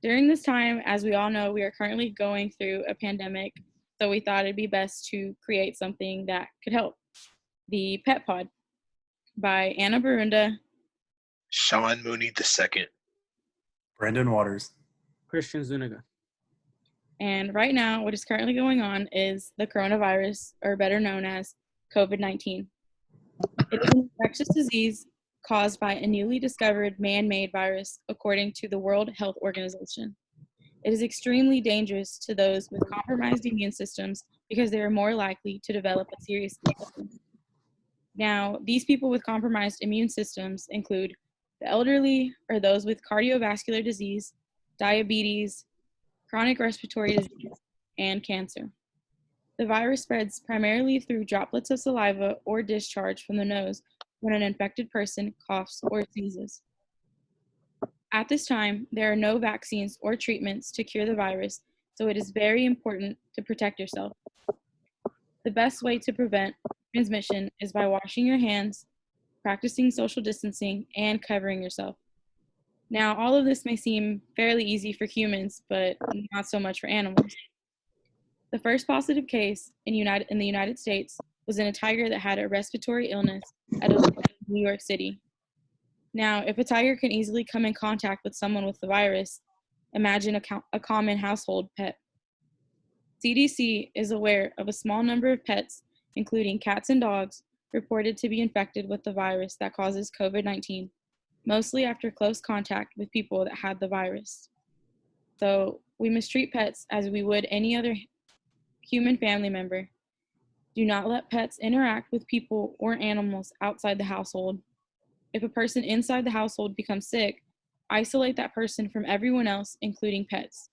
During this time, as we all know, we are currently going through a pandemic, so we thought it'd be best to create something that could help. The Pet Pod by Anna Borunda. Sean Mooney II. Brandon Waters. Cristian Zuniga. And right now, what is currently going on is the coronavirus, or better known as COVID-19. It is an infectious disease caused by a newly discovered man-made virus, according to the World Health Organization. It is extremely dangerous to those with compromised immune systems because they are more likely to develop a serious infection. Now, these people with compromised immune systems include the elderly or those with cardiovascular disease, diabetes, chronic respiratory disease, and cancer. The virus spreads primarily through droplets of saliva or discharge from the nose when an infected person coughs or sneezes. At this time, there are no vaccines or treatments to cure the virus, so it is very important to protect yourself. The best way to prevent transmission is by washing your hands, practicing social distancing, and covering yourself. Now, all of this may seem fairly easy for humans, but not so much for animals. The first positive case in the United States was in a tiger that had a respiratory illness at a zoo in New York City. Now, if a tiger can easily come in contact with someone with the virus, imagine a common household pet. CDC is aware of a small number of pets, including cats and dogs, reported to be infected with the virus that causes COVID-19, mostly after close contact with people that had the virus. So we must treat pets as we would any other human family member. Do not let pets interact with people or animals outside the household. If a person inside the household becomes sick, isolate that person from everyone else, including pets.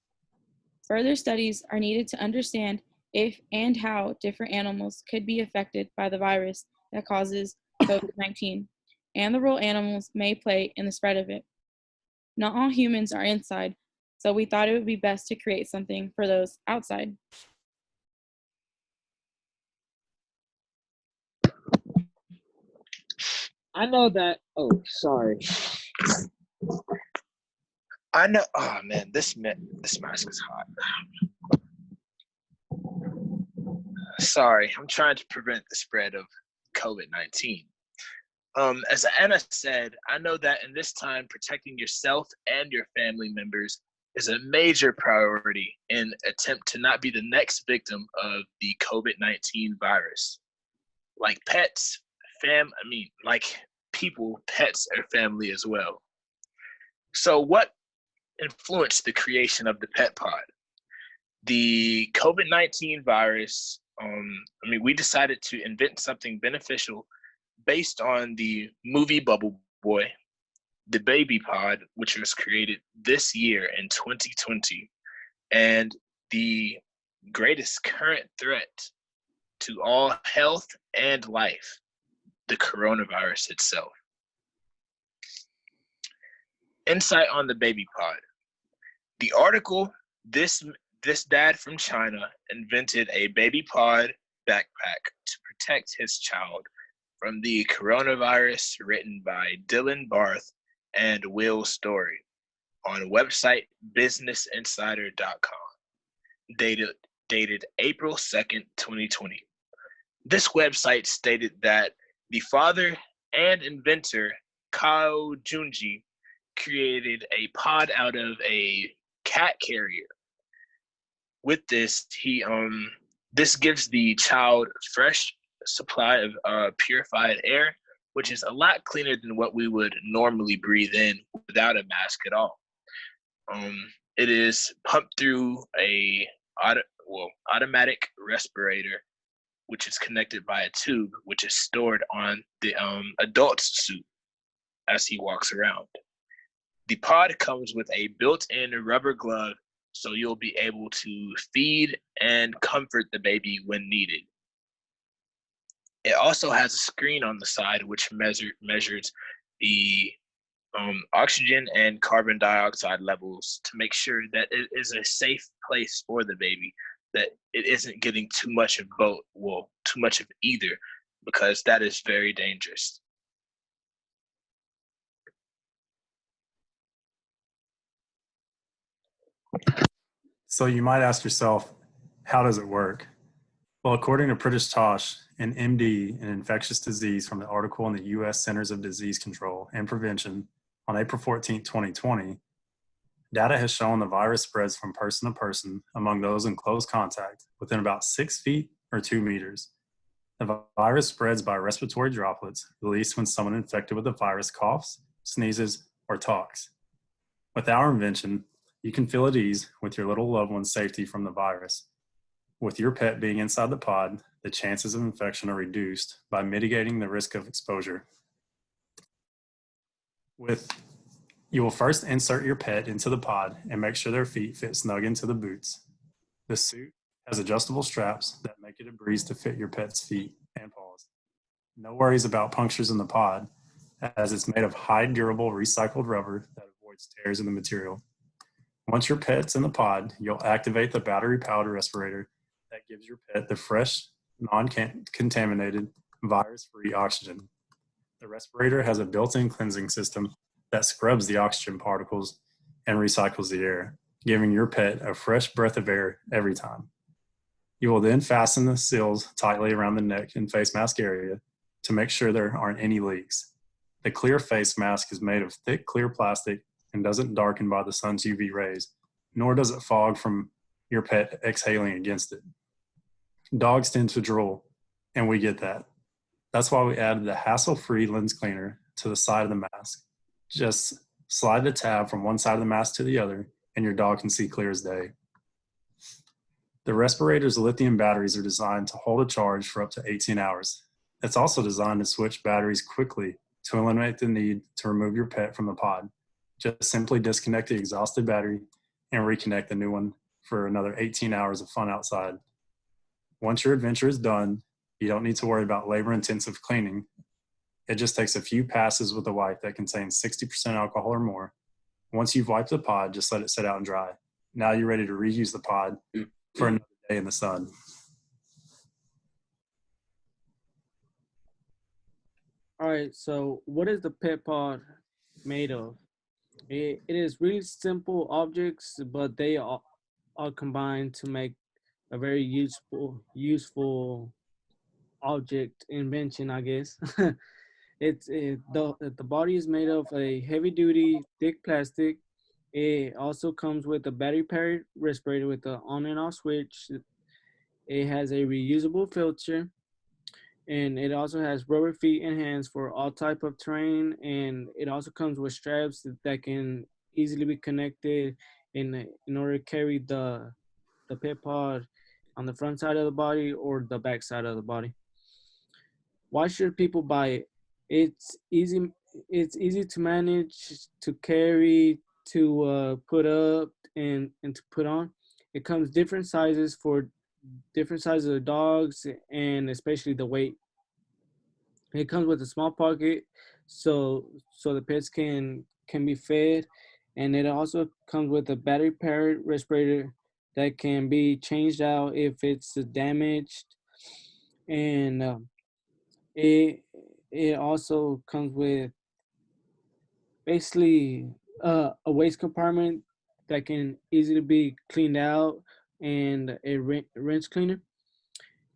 Further studies are needed to understand if and how different animals could be affected by the virus that causes COVID-19, and the role animals may play in the spread of it. Not all humans are inside, so we thought it would be best to create something for those outside. I know that. Oh, sorry. I know. Oh man, this mask is hot. Sorry, I'm trying to prevent the spread of COVID-19. As Anna said, I know that in this time, protecting yourself and your family members is a major priority in attempt to not be the next victim of the COVID-19 virus. Like pets, like people, pets are family as well. So what influenced the creation of the Pet Pod? The COVID-19 virus, we decided to invent something beneficial based on the movie Bubble Boy, the Baby Pod, which was created this year in 2020, and the greatest current threat to all health and life, the coronavirus itself. Insight on the Baby Pod. The article, this dad from China invented a baby pod backpack to protect his child from the coronavirus, written by Dylan Barth and Will Story on website businessinsider.com, dated April 2nd, 2020. This website stated that the father and inventor, Kao Junji, created a pod out of a cat carrier. With this, this gives the child fresh supply of purified air, which is a lot cleaner than what we would normally breathe in without a mask at all. It is pumped through a automatic respirator, which is connected by a tube, which is stored on the adult's suit as he walks around. The pod comes with a built-in rubber glove, so you'll be able to feed and comfort the baby when needed. It also has a screen on the side which measures the oxygen and carbon dioxide levels to make sure that it is a safe place for the baby, that it isn't getting too much of too much of either, because that is very dangerous. So you might ask yourself, how does it work? Well, according to Pritish Tosh, an MD in infectious disease from the article in the U.S. Centers of Disease Control and Prevention on April 14, 2020, data has shown the virus spreads from person to person among those in close contact within about 6 feet or 2 meters. The virus spreads by respiratory droplets released when someone infected with the virus coughs, sneezes, or talks. With our invention, you can feel at ease with your little loved one's safety from the virus. With your pet being inside the pod, the chances of infection are reduced by mitigating the risk of exposure. You will first insert your pet into the pod and make sure their feet fit snug into the boots. The suit has adjustable straps that make it a breeze to fit your pet's feet and paws. No worries about punctures in the pod, as it's made of high durable recycled rubber that avoids tears in the material. Once your pet's in the pod, you'll activate the battery-powered respirator that gives your pet the fresh, non-contaminated, virus-free oxygen. The respirator has a built-in cleansing system that scrubs the oxygen particles and recycles the air, giving your pet a fresh breath of air every time. You will then fasten the seals tightly around the neck and face mask area to make sure there aren't any leaks. The clear face mask is made of thick, clear plastic and doesn't darken by the sun's UV rays, nor does it fog from your pet exhaling against it. Dogs tend to drool, and we get that. That's why we added the hassle-free lens cleaner to the side of the mask. Just slide the tab from one side of the mask to the other, and your dog can see clear as day. The respirator's lithium batteries are designed to hold a charge for up to 18 hours. It's also designed to switch batteries quickly to eliminate the need to remove your pet from the pod. Just simply disconnect the exhausted battery and reconnect the new one for another 18 hours of fun outside. Once your adventure is done, you don't need to worry about labor-intensive cleaning. It just takes a few passes with a wipe that contains 60% alcohol or more. Once you've wiped the pod, just let it sit out and dry. Now you're ready to reuse the pod for another day in the sun. All right, so what is the pet pod made of? It is really simple objects, but they are combined to make a very useful object invention, I guess. The body is made of a heavy duty thick plastic. It also comes with a battery powered respirator with an on and off switch. It has a reusable filter, and it also has rubber feet and hands for all type of terrain. And it also comes with straps that can easily be connected in order to carry the pet pod on the front side of the body or the back side of the body. Why should people buy it? It's easy. It's easy to manage, to carry, to put up, and to put on. It comes different sizes for different sizes of dogs, and especially the weight. It comes with a small pocket, so the pets can be fed, and it also comes with a battery powered respirator that can be changed out if it's damaged, and it it also comes with basically a waste compartment that can easily be cleaned out, and a rinse cleaner,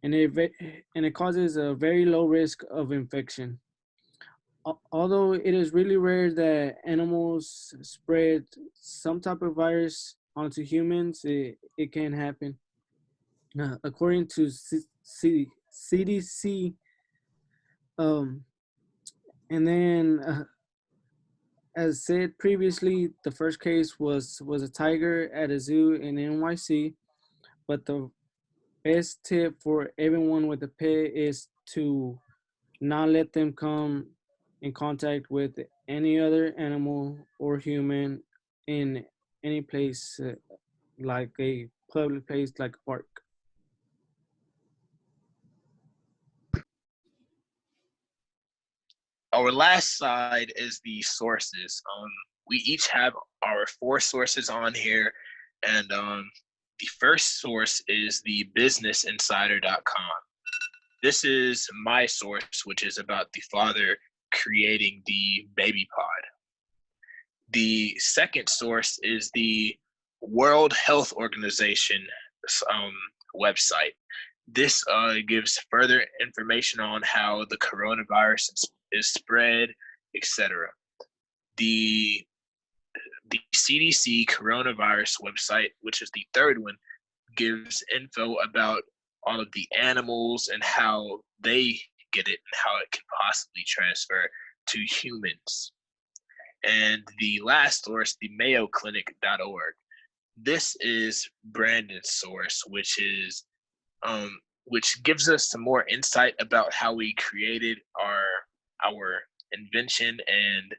and it causes a very low risk of infection. Although it is really rare that animals spread some type of virus onto humans, it can happen. According to CDC, um, and then as said previously, the first case was a tiger at a zoo in NYC, but the best tip for everyone with a pet is to not let them come in contact with any other animal or human in any place, like a public place like a park. Our last slide is the sources. We each have our 4 sources on here, and the first source is the businessinsider.com. This is my source, which is about the father creating the baby pod. The second source is the World Health Organization website. This gives further information on how the coronavirus is spread, etc. The CDC coronavirus website, which is the third one, gives info about all of the animals and how they get it and how it can possibly transfer to humans. And the last source, the mayoclinic.org. This is Brandon's source, which gives us some more insight about how we created our invention and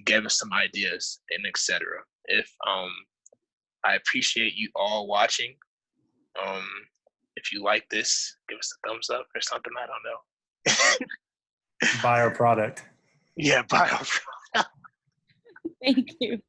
gave us some ideas and etc. If I appreciate you all watching. If you like this, give us a thumbs up or something. I don't know. Buy our product. Yeah, bye. Thank you.